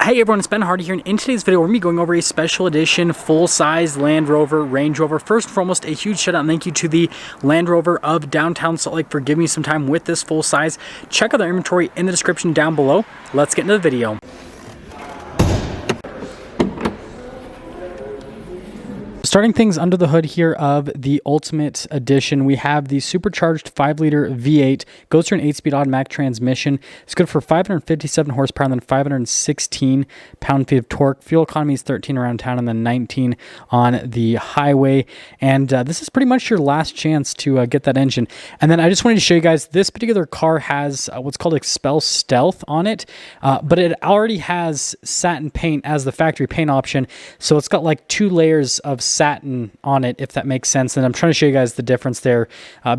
Hey everyone, it's Ben Hardy here, and in today's video we're going to be going over a special edition full-size Land Rover Range Rover. First and foremost, a huge shout out and thank you to the Land Rover of downtown Salt Lake for giving me some time with this full size. Check out their inventory in the description down below. Let's get into the video. Starting things under the hood here of the Ultimate Edition, we have the supercharged 5-liter V8, goes through an 8-speed automatic transmission. It's good for 557 horsepower and then 516 pound-feet of torque. Fuel economy is 13 around town and then 19 on the highway. And this is pretty much your last chance to get that engine. And then I just wanted to show you guys, this particular car has what's called Expel Stealth on it, but it already has satin paint as the factory paint option. So it's got like 2 layers of satin on it, if that makes sense. And I'm trying to show you guys the difference there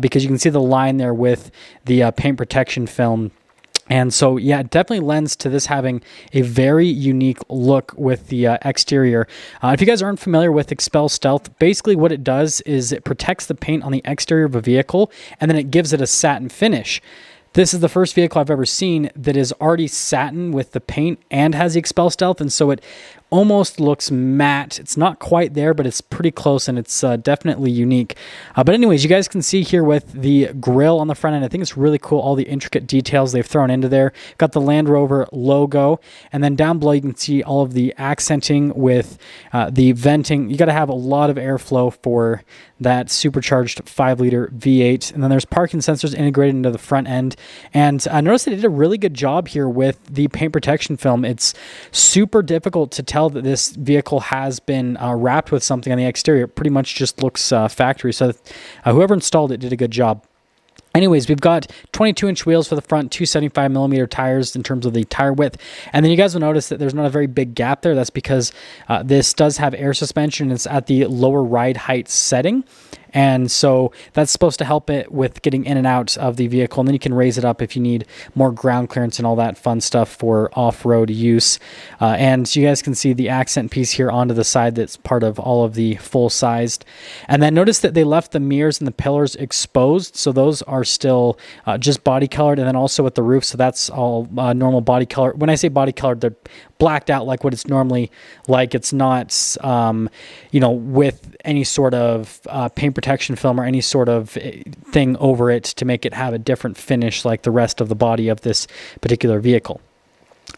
because you can see the line there with the paint protection film. And so, yeah, it definitely lends to this having a very unique look with the exterior. If you guys aren't familiar with Expel Stealth, basically what it does is it protects the paint on the exterior of a vehicle, and then it gives it a satin finish. This is the first vehicle I've ever seen that is already satin with the paint and has the Expel Stealth, and so it almost looks matte. It's not quite there, but it's pretty close, and it's definitely unique. But anyways, you guys can see here with the grille on the front end, I think it's really cool, all the intricate details they've thrown into there. Got the Land Rover logo, and then down below you can see all of the accenting with the venting. You got to have a lot of airflow for that supercharged 5-liter V8. And then there's parking sensors integrated into the front end. And I noticed they did a really good job here with the paint protection film. It's super difficult to tell that this vehicle has been wrapped with something on the exterior. It pretty much just looks factory. So whoever installed it did a good job. Anyways, we've got 22-inch wheels for the front, 275mm tires in terms of the tire width. And then you guys will notice that there's not a very big gap there. That's because this does have air suspension. It's at the lower ride height setting. And so that's supposed to help it with getting in and out of the vehicle. And then you can raise it up if you need more ground clearance and all that fun stuff for off-road use. And you guys can see the accent piece here onto the side that's part of all of the full-sized. And then notice that they left the mirrors and the pillars exposed. So those are still just body colored. And then also with the roof, so that's all normal body color. When I say body colored, they're blacked out like what it's normally like. It's not, with any sort of paint protection film or any sort of thing over it to make it have a different finish like the rest of the body of this particular vehicle.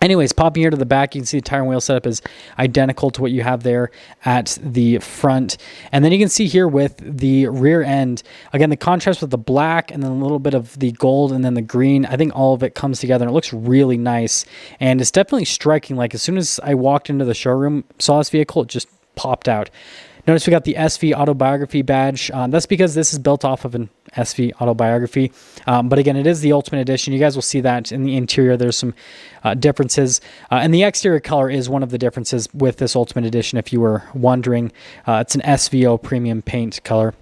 Anyways, popping here to the back, you can see the tire and wheel setup is identical to what you have there at the front. And then you can see here with the rear end, again, the contrast with the black and then a little bit of the gold and then the green. I think all of it comes together and it looks really nice. And it's definitely striking. Like as soon as I walked into the showroom, saw this vehicle, it just popped out. Notice we got the SVAutobiography badge. That's because this is built off of an SVAutobiography. But again, it is the Ultimate Edition. You guys will see that in the interior. There's some differences. And the exterior color is one of the differences with this Ultimate Edition, if you were wondering. It's an SVO premium paint color.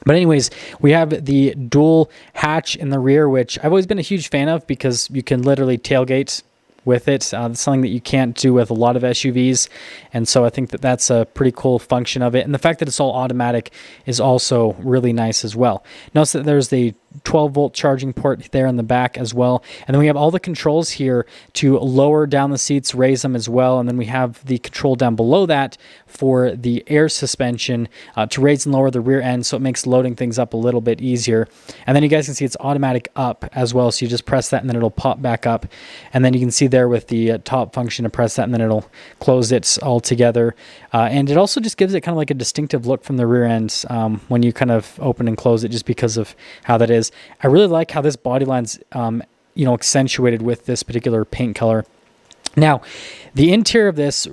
But anyways, we have the dual hatch in the rear, which I've always been a huge fan of because you can literally tailgate with it. It's something that you can't do with a lot of SUVs, and so I think that that's a pretty cool function of it. And the fact that it's all automatic is also really nice as well. Notice that there's the 12-volt charging port there in the back as well. And then we have all the controls here to lower down the seats, raise them as well. And then we have the control down below that for the air suspension to raise and lower the rear end, so it makes loading things up a little bit easier. And then you guys can see it's automatic up as well, so you just press that and then it'll pop back up. And then you can see there with the top function to press that and then it'll close it all together. And it also just gives it kind of like a distinctive look from the rear end when you kind of open and close it, just because of how that is. I really like how this body line's accentuated with this particular paint color. Now, the interior of this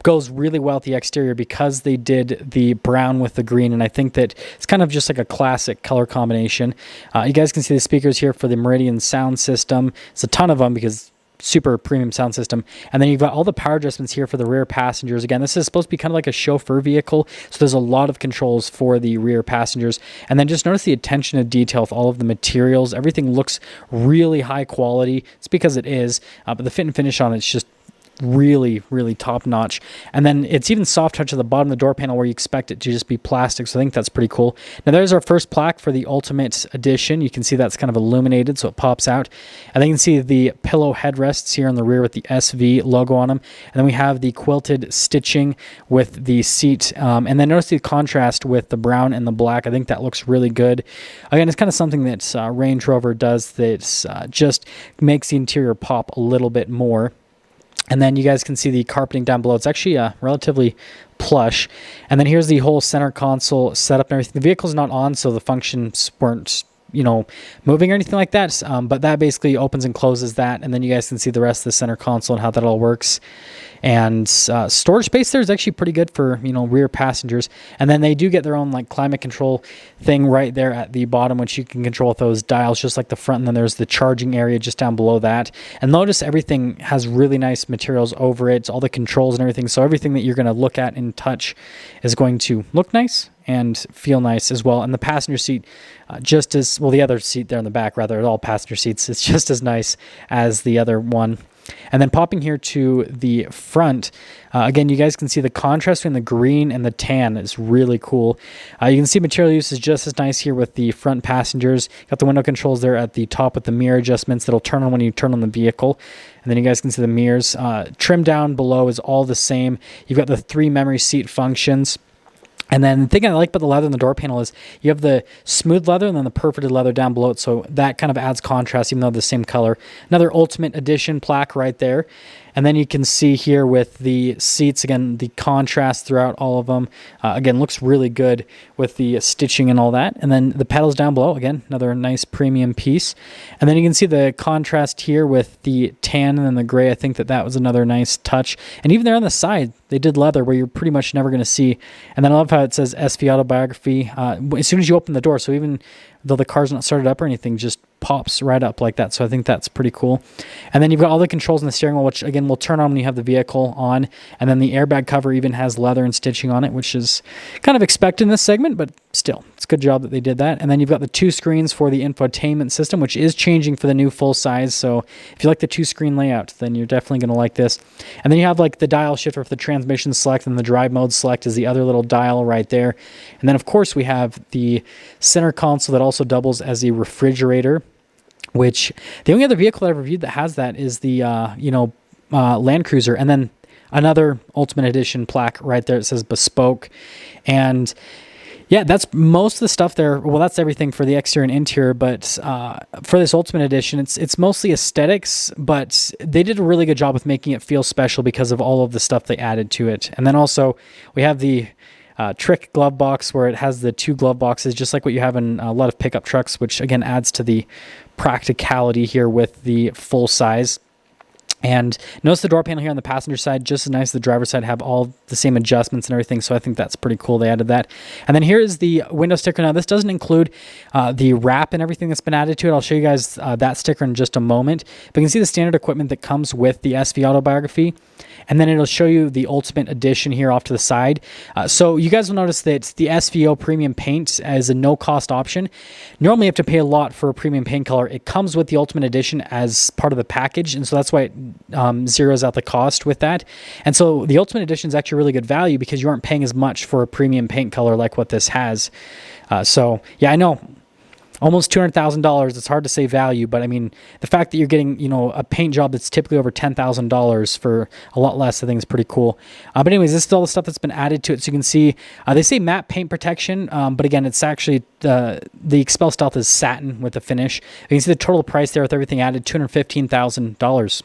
goes really well with the exterior because they did the brown with the green, and I think that it's kind of just like a classic color combination. You guys can see the speakers here for the Meridian sound system. It's a ton of them because super premium sound system. And then you've got all the power adjustments here for the rear passengers. Again, this is supposed to be kind of like a chauffeur vehicle, so there's a lot of controls for the rear passengers. And then just notice the attention to detail with all of the materials. Everything looks really high quality. It's because it is, but the fit and finish on it's just really, really top notch. And then it's even soft touch at the bottom of the door panel where you expect it to just be plastic. So I think that's pretty cool. Now there's our first plaque for the Ultimate Edition. You can see that's kind of illuminated, so it pops out. And then you can see the pillow headrests here on the rear with the SV logo on them. And then we have the quilted stitching with the seat. And then notice the contrast with the brown and the black. I think that looks really good. Again, it's kind of something that Range Rover does that just makes the interior pop a little bit more. And then you guys can see the carpeting down below. It's actually relatively plush. And then here's the whole center console setup and everything. The vehicle's not on, so the functions weren't, moving or anything like that. But that basically opens and closes that. And then you guys can see the rest of the center console and how that all works. And storage space there is actually pretty good for, rear passengers. And then they do get their own like climate control thing right there at the bottom, which you can control with those dials, just like the front. And then there's the charging area just down below that. And notice everything has really nice materials over it, all the controls and everything. So everything that you're going to look at and touch is going to look nice and feel nice as well. And the passenger seat, just as well, the other seat there in the back, rather, all passenger seats, it's just as nice as the other one. And then popping here to the front, again, you guys can see the contrast between the green and the tan is really cool. You can see material use is just as nice here with the front passengers. Got the window controls there at the top with the mirror adjustments that'll turn on when you turn on the vehicle. And then you guys can see the mirrors. Trim down below is all the same. You've got the 3 memory seat functions. And then the thing I like about the leather in the door panel is you have the smooth leather and then the perforated leather down below it. So that kind of adds contrast, even though they're the same color. Another Ultimate Edition plaque right there. And then you can see here with the seats, again, the contrast throughout all of them. Again, looks really good with the stitching and all that. And then the pedals down below, again, another nice premium piece. And then you can see the contrast here with the tan and then the gray. I think that was another nice touch. And even there on the side, they did leather where you're pretty much never going to see. And then I love how it says SVAutobiography as soon as you open the door. So even though the car's not started up or anything, just pops right up like that. So I think that's pretty cool. And then you've got all the controls in the steering wheel, which again will turn on when you have the vehicle on. And then the airbag cover even has leather and stitching on it, which is kind of expected in this segment, but still, it's a good job that they did that. And then you've got the 2 screens for the infotainment system, which is changing for the new full size. So if you like the 2-screen layout, then you're definitely going to like this. And then you have like the dial shifter for the transmission select, and the drive mode select is the other little dial right there. And then of course we have the center console that also doubles as a refrigerator, which the only other vehicle that I've reviewed that has that is the Land Cruiser. And then another Ultimate Edition plaque right there. It says bespoke. And yeah, that's most of the stuff there. Well, that's everything for the exterior and interior, but for this Ultimate Edition, it's mostly aesthetics, but they did a really good job with making it feel special because of all of the stuff they added to it. And then also we have the trick glove box where it has the 2 glove boxes, just like what you have in a lot of pickup trucks, which again adds to the practicality here with the full size. And notice the door panel here on the passenger side, just as nice as the driver's side, have all the same adjustments and everything. So I think that's pretty cool. They added that. And then here is the window sticker. Now this doesn't include the wrap and everything that's been added to it. I'll show you guys that sticker in just a moment. But you can see the standard equipment that comes with the SVAutobiography. And then it'll show you the Ultimate Edition here off to the side. So you guys will notice that the SVO premium paint is a no-cost option. Normally you have to pay a lot for a premium paint color. It comes with the Ultimate Edition as part of the package, and so that's why it zeroes out the cost with that. And so the Ultimate Edition is actually really good value because you aren't paying as much for a premium paint color like what this has. So yeah, I know. Almost $200,000. It's hard to say value, but I mean, the fact that you're getting, a paint job that's typically over $10,000 for a lot less, I think is pretty cool. But anyways, this is all the stuff that's been added to it. So you can see, they say matte paint protection, but again, it's actually, the Expel Stealth is satin with the finish. You can see the total price there with everything added, $215,000.